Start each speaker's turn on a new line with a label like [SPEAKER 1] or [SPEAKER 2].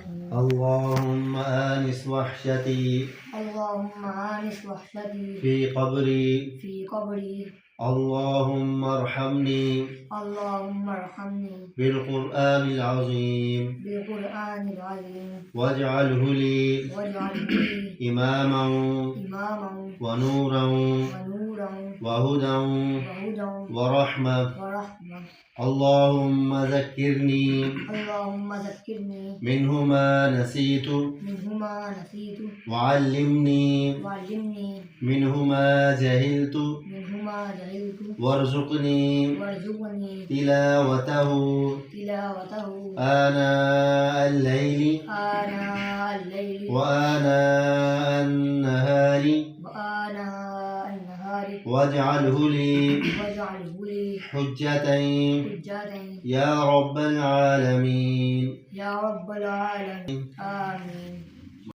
[SPEAKER 1] الرحيم.
[SPEAKER 2] اللهم آنس وحشتي
[SPEAKER 1] اللهم آنس وحشتي
[SPEAKER 2] في قبري. اللهم ارحمني
[SPEAKER 1] اللهم ارحمني
[SPEAKER 2] بالقرآن العظيم
[SPEAKER 1] بالقرآن العظيم
[SPEAKER 2] واجعله لي إماما ونورا وهدى ورحمة. اللهم ذكرني منه ما نسيت وعلمني منه ما جهلت وارزقني تلاوته آناء الليل وآناء النهار واجعله لي حجة يا رب العالمين.
[SPEAKER 1] آمين.